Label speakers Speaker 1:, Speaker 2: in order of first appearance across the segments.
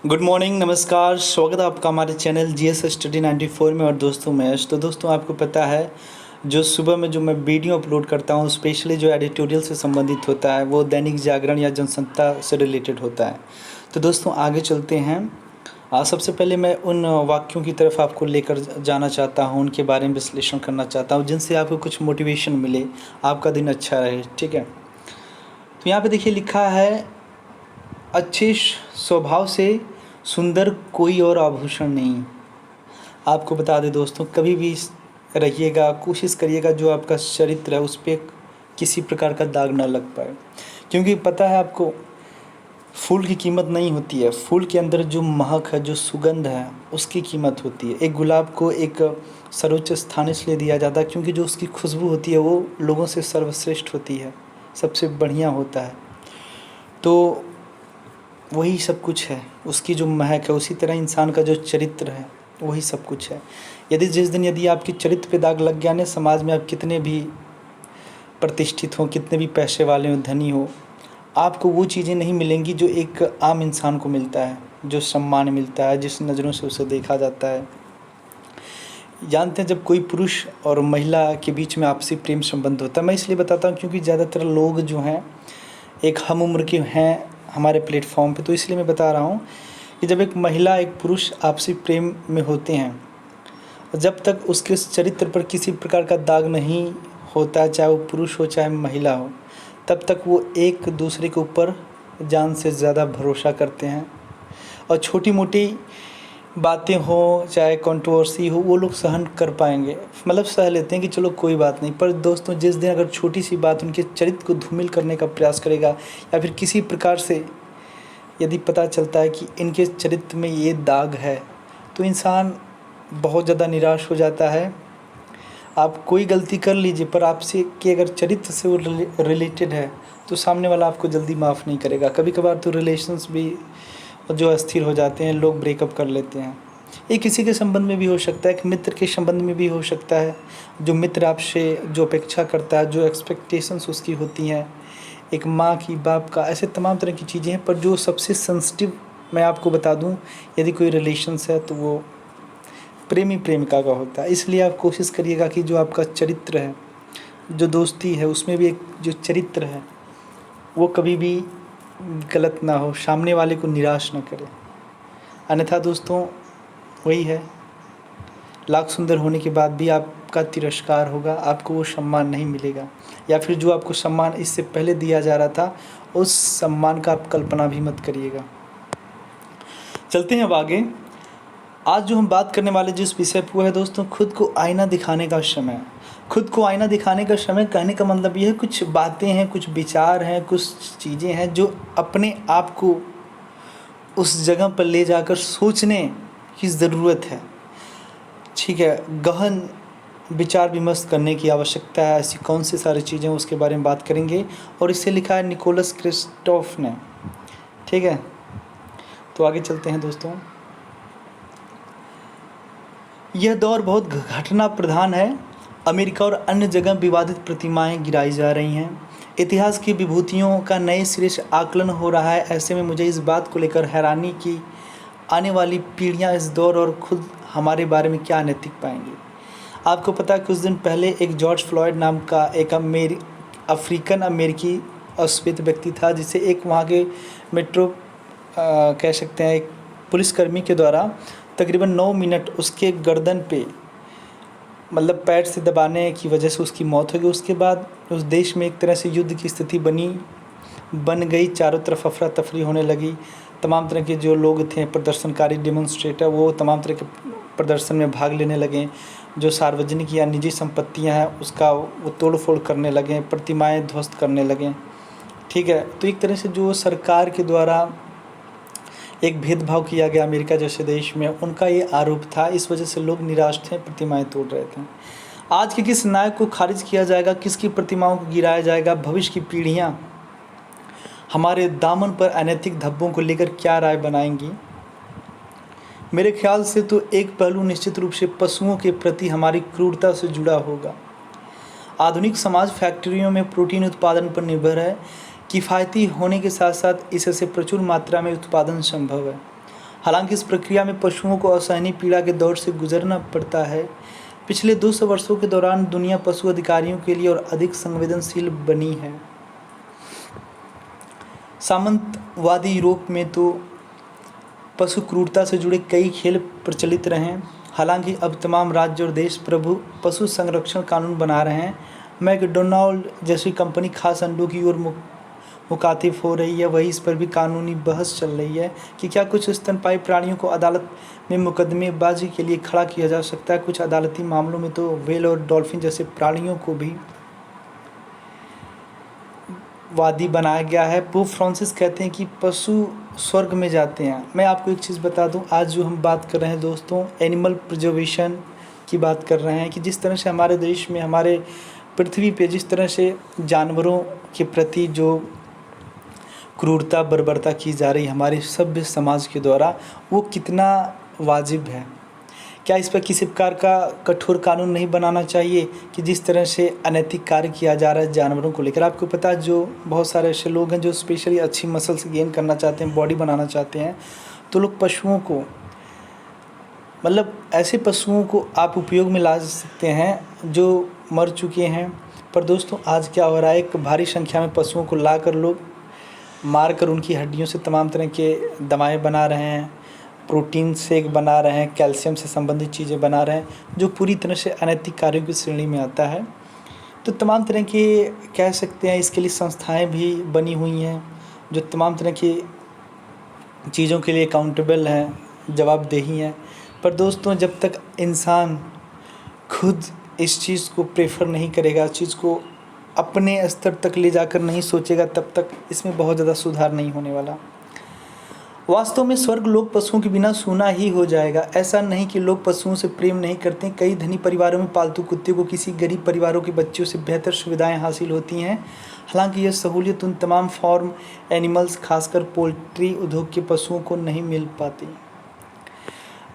Speaker 1: Good morning, नमस्कार, स्वागत है आपका हमारे चैनल जीएस स्टडी 94 में। और दोस्तों महेश, तो दोस्तों आपको पता है जो सुबह में जो मैं वीडियो अपलोड करता हूँ स्पेशली जो एडिटोरियल से संबंधित होता है वो दैनिक जागरण या जनसत्ता से रिलेटेड होता है। तो दोस्तों आगे चलते हैं। सबसे पहले मैं उन वाक्यों की तरफ आपको लेकर जाना चाहता हूँ, उनके बारे में विश्लेषण करना चाहता हूँ जिनसे आपको कुछ मोटिवेशन मिले, आपका दिन अच्छा रहे। ठीक है, तो यहाँ पे देखिए लिखा है, अच्छे स्वभाव से सुंदर कोई और आभूषण नहीं। आपको बता दें दोस्तों, कभी भी रहिएगा, कोशिश करिएगा जो आपका चरित्र है उस पर किसी प्रकार का दाग ना लग पाए, क्योंकि पता है आपको फूल की कीमत नहीं होती है, फूल के अंदर जो महक है, जो सुगंध है, उसकी कीमत होती है। एक गुलाब को एक सर्वोच्च स्थान इसलिए दिया जाता है क्योंकि जो उसकी खुशबू होती है वो लोगों से सर्वश्रेष्ठ होती है, सबसे बढ़िया होता है। तो वही सब कुछ है, उसकी जो महक है। उसी तरह इंसान का जो चरित्र है वही सब कुछ है। यदि आपकी चरित्र पे दाग लग गया ना, समाज में आप कितने भी प्रतिष्ठित हो, कितने भी पैसे वाले हो, धनी हो, आपको वो चीज़ें नहीं मिलेंगी जो एक आम इंसान को मिलता है, जो सम्मान मिलता है, जिस नज़रों से उसे देखा जाता है। जानते हैं जब कोई पुरुष और महिला के बीच में आपसी प्रेम संबंध होता है, मैं इसलिए बताता हूँ क्योंकि ज़्यादातर लोग जो हैं एक हम उम्र के हैं हमारे प्लेटफॉर्म पे, तो इसलिए मैं बता रहा हूँ कि जब एक महिला एक पुरुष आपसी प्रेम में होते हैं, जब तक उसके चरित्र पर किसी प्रकार का दाग नहीं होता, चाहे वो पुरुष हो चाहे महिला हो, तब तक वो एक दूसरे के ऊपर जान से ज़्यादा भरोसा करते हैं। और छोटी मोटी बातें हो चाहे कंट्रोवर्सी हो, वो लोग सहन कर पाएंगे, मतलब सह लेते हैं कि चलो कोई बात नहीं। पर दोस्तों जिस दिन अगर छोटी सी बात उनके चरित्र को धूमिल करने का प्रयास करेगा या फिर किसी प्रकार से यदि पता चलता है कि इनके चरित्र में ये दाग है, तो इंसान बहुत ज़्यादा निराश हो जाता है। आप कोई गलती कर लीजिए, पर आपसे कि अगर चरित्र से वो रिलेटेड है तो सामने वाला आपको जल्दी माफ़ नहीं करेगा। कभी कभार तो रिलेशंस भी जो अस्थिर हो जाते हैं, लोग ब्रेकअप कर लेते हैं। ये किसी के संबंध में भी हो सकता है, एक मित्र के संबंध में भी हो सकता है। जो मित्र आपसे जो अपेक्षा करता है, जो एक्सपेक्टेशंस उसकी होती हैं, एक माँ की, बाप का, ऐसे तमाम तरह की चीज़ें हैं। पर जो सबसे सेंसिटिव मैं आपको बता दूं, यदि कोई रिलेशंस है तो वो प्रेमी प्रेमिका का होता है। इसलिए आप कोशिश करिएगा कि जो आपका चरित्र है, जो दोस्ती है, उसमें भी एक जो चरित्र है वो कभी भी गलत ना हो, सामने वाले को निराश ना करे। अन्यथा दोस्तों वही है, लाख सुंदर होने के बाद भी आपका तिरस्कार होगा, आपको वो सम्मान नहीं मिलेगा, या फिर जो आपको सम्मान इससे पहले दिया जा रहा था उस सम्मान का आप कल्पना भी मत करिएगा। चलते हैं अब आगे। आज जो हम बात करने वाले जिस विषय पर है दोस्तों, खुद को आईना दिखाने का समय। खुद को आईना दिखाने का समय कहने का मतलब ये है, कुछ बातें हैं, कुछ विचार हैं, कुछ चीज़ें हैं जो अपने आप को उस जगह पर ले जाकर सोचने की ज़रूरत है। ठीक है, गहन विचार विमर्श करने की आवश्यकता है। ऐसी कौन सी सारी चीज़ें उसके बारे में बात करेंगे, और इसे लिखा है निकोलस क्रिस्टोफ ने। ठीक है, तो आगे चलते हैं दोस्तों। यह दौर बहुत घटना प्रधान है। अमेरिका और अन्य जगह विवादित प्रतिमाएं गिराई जा रही हैं, इतिहास की विभूतियों का नए सिरे से आकलन हो रहा है। ऐसे में मुझे इस बात को लेकर हैरानी की आने वाली पीढ़ियां इस दौर और खुद हमारे बारे में क्या नैतिक पाएंगी। आपको पता है कुछ दिन पहले एक जॉर्ज फ्लॉयड नाम का एक अफ्रीकन अमेरिकी अश्वेत व्यक्ति था, जिसे एक वहाँ के मेट्रो कह सकते हैं एक पुलिसकर्मी के द्वारा तकरीबन 9 मिनट उसके गर्दन पे मतलब पैर से दबाने की वजह से उसकी मौत हो गई। उसके बाद उस देश में एक तरह से युद्ध की स्थिति बन गई। चारों तरफ अफरा तफरी होने लगी। तमाम तरह के जो लोग थे, प्रदर्शनकारी, डेमोन्स्ट्रेटर, वो तमाम तरह के प्रदर्शन में भाग लेने लगे। जो सार्वजनिक या निजी संपत्तियां हैं उसका वो तोड़ फोड़ करने लगे, प्रतिमाएं ध्वस्त करने लगे। ठीक है, तो एक तरह से जो सरकार के द्वारा एक भेदभाव किया गया अमेरिका जैसे देश में, उनका ये आरोप था। इस वजह से लोग निराश थे, प्रतिमाएं तोड़ रहे थे। आज के किस नायक को खारिज किया जाएगा, किसकी प्रतिमाओं को गिराया जाएगा, भविष्य की पीढ़ियां हमारे दामन पर अनैतिक धब्बों को लेकर क्या राय बनाएंगी। मेरे ख्याल से तो एक पहलू निश्चित रूप से पशुओं के प्रति हमारी क्रूरता से जुड़ा होगा। आधुनिक समाज फैक्ट्रियों में प्रोटीन उत्पादन पर निर्भर है। किफ़ायती होने के साथ साथ इससे प्रचुर मात्रा में उत्पादन संभव है। हालांकि इस प्रक्रिया में पशुओं को असहनीय पीड़ा के दौर से गुजरना पड़ता है। पिछले 200 वर्षों के दौरान दुनिया पशु अधिकारियों के लिए और अधिक संवेदनशील बनी है। सामंतवादी यूरोप में तो पशु क्रूरता से जुड़े कई खेल प्रचलित रहे हैं। हालांकि अब तमाम राज्य और देश प्रभु पशु संरक्षण कानून बना रहे हैं। मैकडोनाल्ड जैसी कंपनी खास अंडों की ओर मुखातिब हो रही है। वहीं इस पर भी कानूनी बहस चल रही है कि क्या कुछ स्तनपायी प्राणियों को अदालत में मुकदमेबाजी के लिए खड़ा किया जा सकता है। कुछ अदालती मामलों में तो व्हेल और डॉल्फिन जैसे प्राणियों को भी वादी बनाया गया है। पोप फ्रांसिस कहते हैं कि पशु स्वर्ग में जाते हैं। मैं आपको एक चीज़ बता दूं, आज जो हम बात कर रहे हैं दोस्तों, एनिमल प्रिजर्वेशन की बात कर रहे हैं कि जिस तरह से हमारे देश में, हमारे पृथ्वी पे जिस तरह से जानवरों के प्रति जो क्रूरता बर्बरता की जा रही हमारे सभ्य समाज के द्वारा, वो कितना वाजिब है। क्या इस पर किसी प्रकार का कठोर कानून नहीं बनाना चाहिए कि जिस तरह से अनैतिक कार्य किया जा रहा है जानवरों को लेकर। आपको पता है, जो बहुत सारे ऐसे लोग हैं जो स्पेशली अच्छी मसल्स गेन करना चाहते हैं, बॉडी बनाना चाहते हैं, तो लोग पशुओं को, मतलब ऐसे पशुओं को आप उपयोग में ला सकते हैं जो मर चुके हैं। पर दोस्तों आज क्या हो रहा है, एक भारी संख्या में पशुओं को लाकर लोग मारकर उनकी हड्डियों से तमाम तरह के दवाएं बना रहे हैं, प्रोटीन शेक बना रहे हैं, कैल्शियम से संबंधित चीज़ें बना रहे हैं, जो पूरी तरह से अनैतिक कार्यों की श्रेणी में आता है। तो तमाम तरह के कह सकते हैं इसके लिए संस्थाएं भी बनी हुई हैं जो तमाम तरह की चीज़ों के लिए अकाउंटेबल हैं, जवाबदेही हैं। पर दोस्तों जब तक इंसान खुद इस चीज़ को प्रेफर नहीं करेगा, इस चीज़ को अपने स्तर तक ले जाकर नहीं सोचेगा, तब तक इसमें बहुत ज़्यादा सुधार नहीं होने वाला। वास्तव में स्वर्ग लोग पशुओं के बिना सूना ही हो जाएगा। ऐसा नहीं कि लोग पशुओं से प्रेम नहीं करते। कई धनी परिवारों में पालतू कुत्ते को किसी गरीब परिवारों के बच्चों से बेहतर सुविधाएं हासिल होती हैं। हालांकि यह सहूलियत उन तमाम फार्म एनिमल्स, खासकर पोल्ट्री उद्योग के पशुओं को नहीं मिल पाती।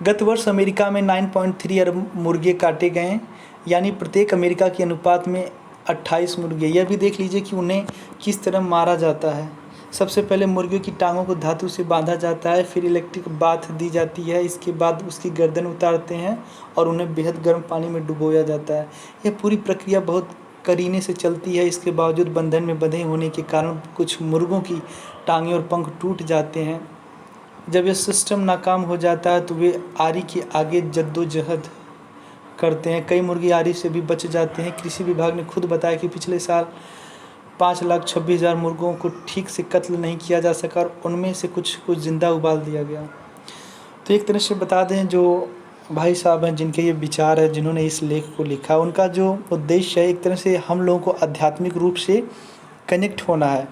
Speaker 1: गत वर्ष अमेरिका में 9.3 अरब मुर्गे काटे गए, यानी प्रत्येक अमेरिका के अनुपात में 28 मुर्गे। यह भी देख लीजिए कि उन्हें किस तरह मारा जाता है। सबसे पहले मुर्गियों की टांगों को धातु से बांधा जाता है, फिर इलेक्ट्रिक बाथ दी जाती है, इसके बाद उसकी गर्दन उतारते हैं और उन्हें बेहद गर्म पानी में डुबोया जाता है। यह पूरी प्रक्रिया बहुत करीने से चलती है। इसके बावजूद बंधन में बंधे होने के कारण कुछ मुर्गों की टांगें और पंख टूट जाते हैं। जब यह सिस्टम नाकाम हो जाता है तो वे आरी के आगे जद्दोजहद करते हैं। कई मुर्गी आरी से भी बच जाते हैं। कृषि विभाग ने खुद बताया कि पिछले साल 5,26,000 मुर्गों को ठीक से कत्ल नहीं किया जा सका और उनमें से कुछ जिंदा उबाल दिया गया। तो एक तरह से बता दें, जो भाई साहब हैं जिनके ये विचार है, जिन्होंने इस लेख को लिखा, उनका जो उद्देश्य है एक तरह से हम लोगों को आध्यात्मिक रूप से कनेक्ट होना है।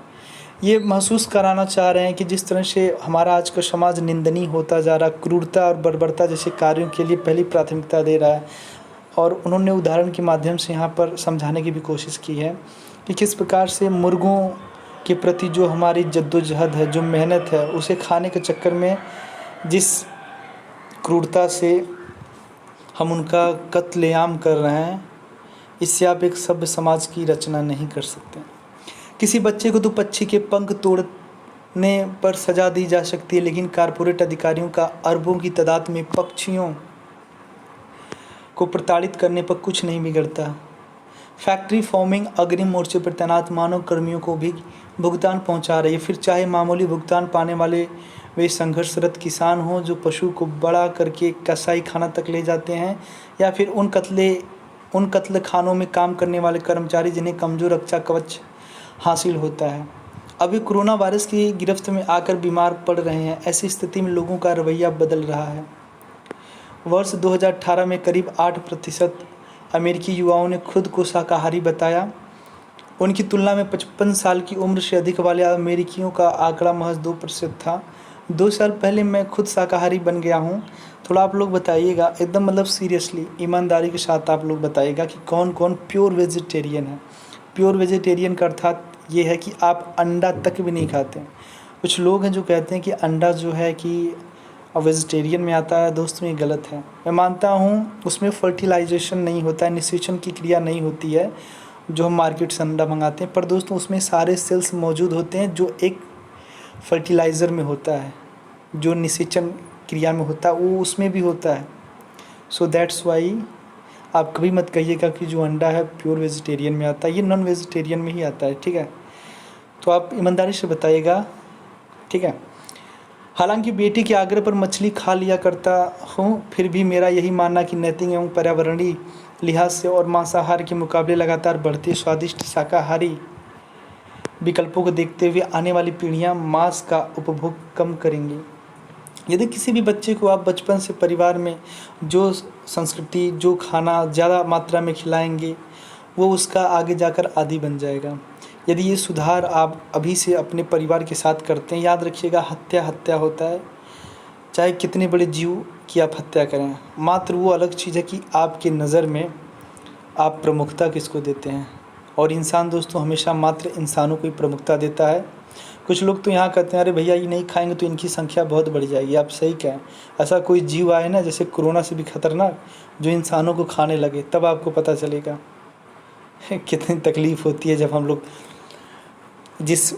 Speaker 1: ये महसूस कराना चाह रहे हैं कि जिस तरह से हमारा आज का समाज निंदनीय होता जा रहा, क्रूरता और बर्बरता जैसे कार्यों के लिए पहली प्राथमिकता दे रहा है। और उन्होंने उदाहरण के माध्यम से यहाँ पर समझाने की भी कोशिश की है कि किस प्रकार से मुर्गों के प्रति जो हमारी जद्दोजहद है, जो मेहनत है, उसे खाने के चक्कर में जिस क्रूरता से हम उनका कत्लेआम कर रहे हैं, इससे आप एक सभ्य समाज की रचना नहीं कर सकते। किसी बच्चे को तो पक्षी के पंख तोड़ने पर सज़ा दी जा सकती है, लेकिन कारपोरेट अधिकारियों का अरबों की तादाद में पक्षियों को प्रताड़ित करने पर कुछ नहीं बिगड़ता। फैक्ट्री फार्मिंग अग्रिम मोर्चे पर तैनात मानव कर्मियों को भी भुगतान पहुंचा रही है। फिर चाहे मामूली भुगतान पाने वाले वे संघर्षरत किसान हों जो पशु को बड़ा करके कसाई खाना तक ले जाते हैं, या फिर उन कत्ल खानों में काम करने वाले कर्मचारी जिन्हें कमज़ोर रक्षा कवच हासिल होता है, अभी कोरोना वायरस की गिरफ्त में आकर बीमार पड़ रहे हैं। ऐसी स्थिति में लोगों का रवैया बदल रहा है। वर्ष 2018 में करीब 8% अमेरिकी युवाओं ने खुद को शाकाहारी बताया। उनकी तुलना में 55 साल की उम्र से अधिक वाले अमेरिकियों का आंकड़ा महज 2% था। 2 साल पहले मैं खुद शाकाहारी बन गया हूँ। थोड़ा आप लोग बताइएगा, एकदम मतलब सीरियसली ईमानदारी के साथ आप लोग बताइएगा कि कौन कौन प्योर वेजिटेरियन है। प्योर वेजिटेरियन का अर्थात ये है कि आप अंडा तक भी नहीं खाते। कुछ लोग हैं जो कहते हैं कि अंडा जो है कि वेजिटेरियन में आता है। दोस्तों ये गलत है। मैं मानता हूँ उसमें फर्टिलाइजेशन नहीं होता है, निषेचन की क्रिया नहीं होती है जो हम मार्केट से अंडा मंगाते हैं, पर दोस्तों उसमें सारे सेल्स मौजूद होते हैं जो एक फर्टिलाइज़र में होता है, जो निषेचन क्रिया में होता है वो उसमें भी होता है। सो दैट्स वाई आप कभी मत कहिएगा कि जो अंडा है प्योर वेजिटेरियन में आता है, ये नॉन वेजिटेरियन में ही आता है, ठीक है। तो आप ईमानदारी से बताइएगा, ठीक है। हालांकि बेटी के आग्रह पर मछली खा लिया करता हूँ, फिर भी मेरा यही मानना कि नैतिक एवं पर्यावरणीय लिहाज से और मांसाहार के मुकाबले लगातार बढ़ते स्वादिष्ट शाकाहारी विकल्पों को देखते हुए आने वाली पीढ़ियाँ मांस का उपभोग कम करेंगी। यदि किसी भी बच्चे को आप बचपन से परिवार में जो संस्कृति, जो खाना ज़्यादा मात्रा में खिलाएंगे, वो उसका आगे जाकर आदी बन जाएगा। यदि ये सुधार आप अभी से अपने परिवार के साथ करते हैं, याद रखिएगा हत्या हत्या होता है, चाहे कितने बड़े जीव की आप हत्या करें। मात्र वो अलग चीज़ है कि आपकी नज़र में आप प्रमुखता किसको देते हैं। और इंसान दोस्तों हमेशा मात्र इंसानों को ही प्रमुखता देता है। कुछ लोग तो यहाँ कहते हैं अरे भैया ये नहीं खाएंगे तो इनकी संख्या बहुत बढ़ जाएगी। आप सही कहें, ऐसा कोई जीव आए ना जैसे कोरोना से भी खतरनाक, जो इंसानों को खाने लगे, तब आपको पता चलेगा कितनी तकलीफ़ होती है जब हम लोग जिस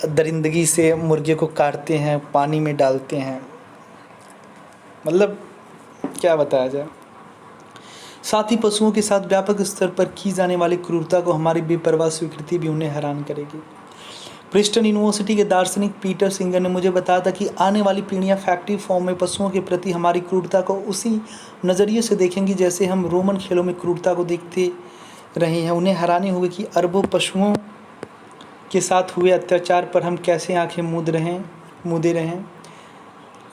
Speaker 1: दरिंदगी से मुर्गे को काटते हैं, पानी में डालते हैं, मतलब क्या बताया जाए। साथ ही पशुओं के साथ व्यापक स्तर पर की जाने वाली क्रूरता को हमारी बेपरवाह स्वीकृति भी उन्हें हैरान करेगी। प्रिंसटन यूनिवर्सिटी के दार्शनिक पीटर सिंगर ने मुझे बताया था कि आने वाली पीढ़ियां फैक्ट्री फॉर्म में पशुओं के प्रति हमारी क्रूरता को उसी नज़रिए से देखेंगी जैसे हम रोमन खेलों में क्रूरता को देखते रहे हैं। उन्हें हैरानी होगी कि अरबों पशुओं के साथ हुए अत्याचार पर हम कैसे आंखें मूंदे रहें।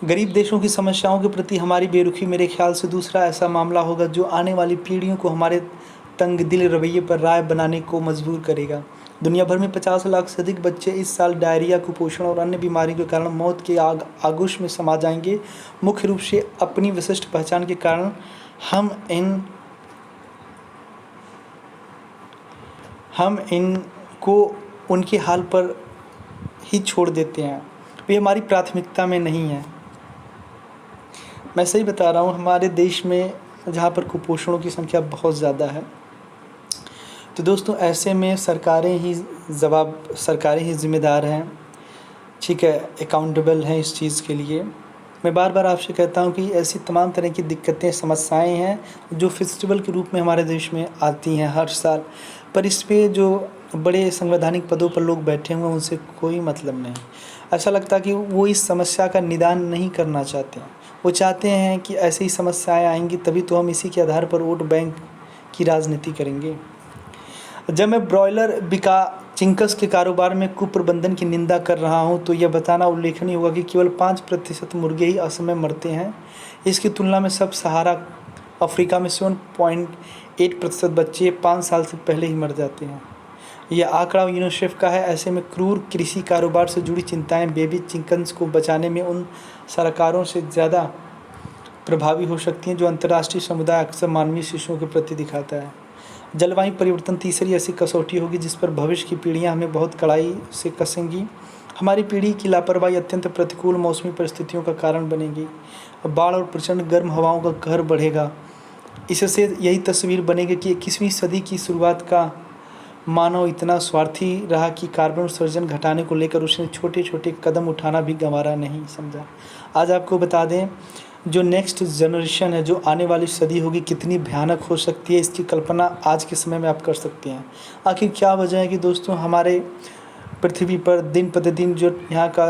Speaker 1: गरीब देशों की समस्याओं के प्रति हमारी बेरुखी मेरे ख्याल से दूसरा ऐसा मामला होगा जो आने वाली पीढ़ियों को हमारे तंग दिल रवैये पर राय बनाने को मजबूर करेगा। दुनिया भर में 50 लाख से अधिक बच्चे इस साल डायरिया, कुपोषण और अन्य बीमारियों के कारण मौत के आगोश में समा जाएंगे। मुख्य रूप से अपनी विशिष्ट पहचान के कारण हम इनको उनके हाल पर ही छोड़ देते हैं। वे हमारी प्राथमिकता में नहीं है। मैं सही बता रहा हूँ, हमारे देश में जहाँ पर कुपोषणों की संख्या बहुत ज़्यादा है, तो दोस्तों ऐसे में सरकारें ही जिम्मेदार हैं, ठीक है, अकाउंटेबल हैं इस चीज़ के लिए। मैं बार बार आपसे कहता हूँ कि ऐसी तमाम तरह की दिक्कतें, समस्याएं हैं जो फेस्टिवल के रूप में हमारे देश में आती हैं हर साल, पर इस पे जो बड़े संवैधानिक पदों पर लोग बैठे हुए हैं उनसे कोई मतलब नहीं। ऐसा लगता है कि वो इस समस्या का निदान नहीं करना चाहते हैं। वो चाहते हैं कि ऐसी ही समस्याएं आएंगी तभी तो हम इसी के आधार पर वोट बैंक की राजनीति करेंगे। जब मैं ब्रॉयलर बिका चिंकस के कारोबार में कुप्रबंधन की निंदा कर रहा हूं तो यह बताना उल्लेखनीय होगा कि केवल 5% मुर्गे ही असमय मरते हैं। इसकी तुलना में सब सहारा अफ्रीका में 7.8% बच्चे 5 साल से पहले ही मर जाते हैं। यह आंकड़ा यूनिसेफ का है। ऐसे में क्रूर कृषि कारोबार से जुड़ी चिंताएं बेबी चिकन्स को बचाने में उन सरकारों से ज़्यादा प्रभावी हो सकती हैं जो अंतर्राष्ट्रीय समुदाय अक्सर मानवीय शिशुओं के प्रति दिखाता है। जलवायु परिवर्तन तीसरी ऐसी कसौटी होगी जिस पर भविष्य की पीढ़ियां हमें बहुत कड़ाई से कसेंगी। हमारी पीढ़ी की लापरवाही अत्यंत प्रतिकूल मौसमी परिस्थितियों का कारण बनेगी। बाढ़ और प्रचंड गर्म हवाओं का कहर बढ़ेगा। इससे यही तस्वीर बनेगी कि 21वीं सदी की शुरुआत का मानव इतना स्वार्थी रहा कि कार्बन उत्सर्जन घटाने को लेकर उसने छोटे छोटे कदम उठाना भी गंवारा नहीं समझा। आज आपको बता दें, जो नेक्स्ट जनरेशन है, जो आने वाली सदी होगी, कितनी भयानक हो सकती है, इसकी कल्पना आज के समय में आप कर सकते हैं। आखिर क्या वजह है कि दोस्तों हमारे पृथ्वी पर दिन प्रतिदिन जो यहाँ का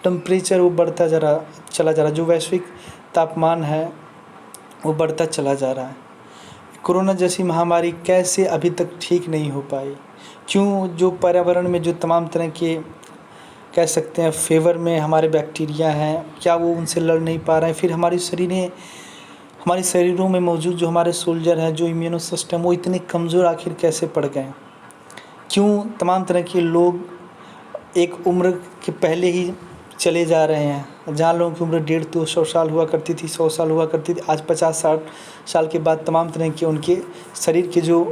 Speaker 1: टेम्परेचर वो बढ़ता चला जा रहा है, जो वैश्विक तापमान है वो बढ़ता चला जा रहा है। कोरोना जैसी महामारी कैसे अभी तक ठीक नहीं हो पाई? क्यों? जो पर्यावरण में जो तमाम तरह के कह सकते हैं फेवर में हमारे बैक्टीरिया हैं, क्या वो उनसे लड़ नहीं पा रहे हैं? फिर हमारे शरीरों में मौजूद जो हमारे सोल्जर हैं, जो इम्यूनो सिस्टम, वो इतने कमज़ोर आखिर कैसे पड़ गए? क्यों तमाम तरह के लोग एक उम्र के पहले ही चले जा रहे हैं? जहाँ लोगों की उम्र 150-200 साल हुआ करती थी, 100 साल हुआ करती थी, आज 50-60 साल के बाद तमाम तरह के उनके शरीर के जो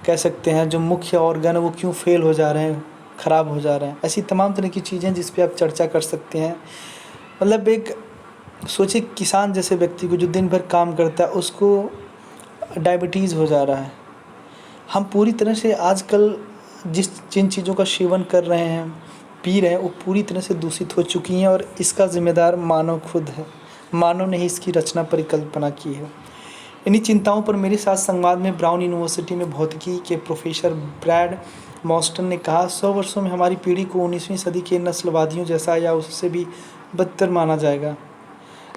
Speaker 1: कह सकते हैं जो मुख्य ऑर्गन है वो क्यों फेल हो जा रहे हैं, ख़राब हो जा रहे हैं? ऐसी तमाम तरह की चीज़ें जिस पे आप चर्चा कर सकते हैं। मतलब एक सोचिए, किसान जैसे व्यक्ति को जो दिन भर काम करता है उसको डायबिटीज़ हो जा रहा है। हम पूरी तरह से आजकल जिन चीज़ों का सेवन कर रहे हैं, पी रहे हैं वो पूरी तरह से दूषित हो चुकी हैं और इसका ज़िम्मेदार मानव खुद है। मानव ने ही इसकी रचना परिकल्पना की है। इन्हीं चिंताओं पर मेरे साथ संवाद में ब्राउन यूनिवर्सिटी में भौतिकी के प्रोफेसर ब्रैड मॉस्टन ने कहा, 100 वर्षों में हमारी पीढ़ी को 19वीं सदी के नस्लवादियों जैसा या उससे भी बदतर माना जाएगा।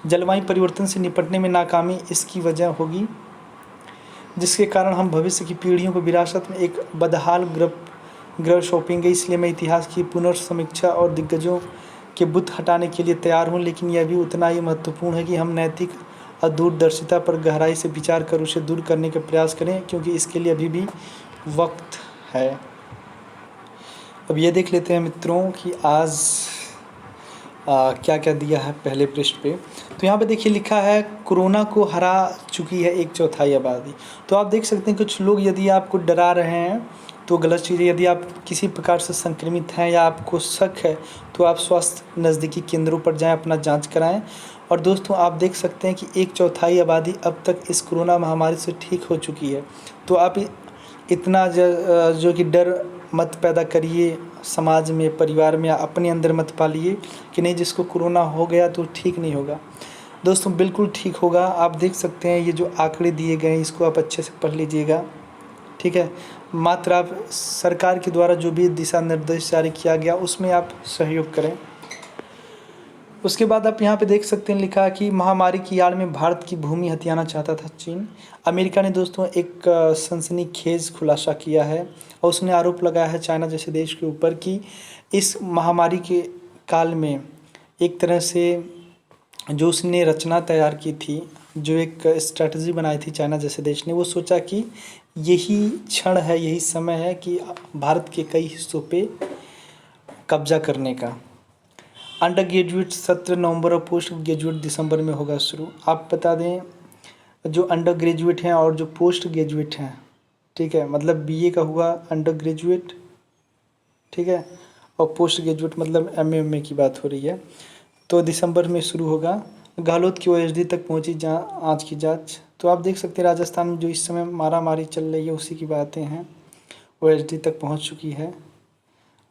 Speaker 1: जलवायु परिवर्तन से निपटने में नाकामी इसकी वजह होगी, जिसके कारण हम भविष्य की पीढ़ियों को विरासत में एक बदहाल ग्रह सौंपेंगे। इसलिए मैं इतिहास की पुनर्समीक्षा और दिग्गजों के बुत हटाने के लिए तैयार हूँ, लेकिन यह भी उतना ही महत्वपूर्ण है कि हम नैतिक और दूरदर्शिता पर गहराई से विचार कर उसे दूर करने का प्रयास करें, क्योंकि इसके लिए अभी भी वक्त है। अब ये देख लेते हैं मित्रों कि आज क्या क्या दिया है पहले पृष्ठ पे। तो यहाँ पे देखिए लिखा है, कोरोना को हरा चुकी है 1/4 आबादी। तो आप देख सकते हैं कुछ लोग यदि आपको डरा रहे हैं तो गलत चीज़ है। यदि आप किसी प्रकार से संक्रमित हैं या आपको शक है तो आप स्वास्थ्य नज़दीकी केंद्रों पर जाएं, अपना जांच कराएं। और दोस्तों आप देख सकते हैं कि 1/4 आबादी अब तक इस कोरोना महामारी से ठीक हो चुकी है। तो आप इतना जो कि डर मत पैदा करिए समाज में, परिवार में, या अपने अंदर मत पालिए कि नहीं जिसको कोरोना हो गया तो ठीक नहीं होगा। दोस्तों बिल्कुल ठीक होगा। आप देख सकते हैं ये जो आंकड़े दिए गए हैं इसको आप अच्छे से पढ़ लीजिएगा, ठीक है। मात्र आप सरकार के द्वारा जो भी दिशा निर्देश जारी किया गया उसमें आप सहयोग करें। उसके बाद आप यहाँ पे देख सकते हैं लिखा कि महामारी की आड़ में भारत की भूमि हथियाना चाहता था चीन। अमेरिका ने दोस्तों एक सनसनीखेज खुलासा किया है और उसने आरोप लगाया है चाइना जैसे देश के ऊपर कि इस महामारी के काल में एक तरह से जो उसने रचना तैयार की थी, जो एक स्ट्रैटेजी बनाई थी चाइना जैसे देश ने, वो सोचा कि यही क्षण है, यही समय है कि भारत के कई हिस्सों पे कब्जा करने का। अंडर ग्रेजुएट सत्र नवंबर और पोस्ट ग्रेजुएट दिसंबर में होगा शुरू। आप बता दें जो अंडर ग्रेजुएट हैं और जो पोस्ट ग्रेजुएट हैं, ठीक है, मतलब बीए का हुआ अंडर ग्रेजुएट, ठीक है, और पोस्ट ग्रेजुएट मतलब एमए की बात हो रही है, तो दिसंबर में शुरू होगा। गहलोत की ओएसडी तक पहुंची आज की जांच। तो आप देख सकते हैं राजस्थान में जो इस समय मारामारी चल रही है उसी की बातें हैं। ओएसडी तक पहुंच चुकी है,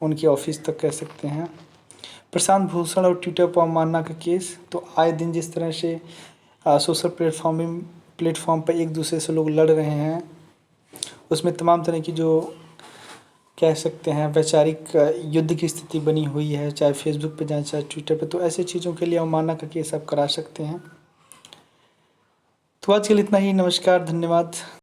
Speaker 1: उनके ऑफिस तक कह सकते हैं। प्रशांत भूषण और ट्विटर पर अवमानना का केस। तो आए दिन जिस तरह से सोशल प्लेटफॉर्म पर एक दूसरे से लोग लड़ रहे हैं, उसमें तमाम तरह की जो कह सकते हैं वैचारिक युद्ध की स्थिति बनी हुई है, चाहे फेसबुक पे जाए चाहे ट्विटर पे, तो ऐसे चीज़ों के लिए अवमानना का केस आप करा सकते हैं। तो आज के लिए इतना ही। नमस्कार, धन्यवाद।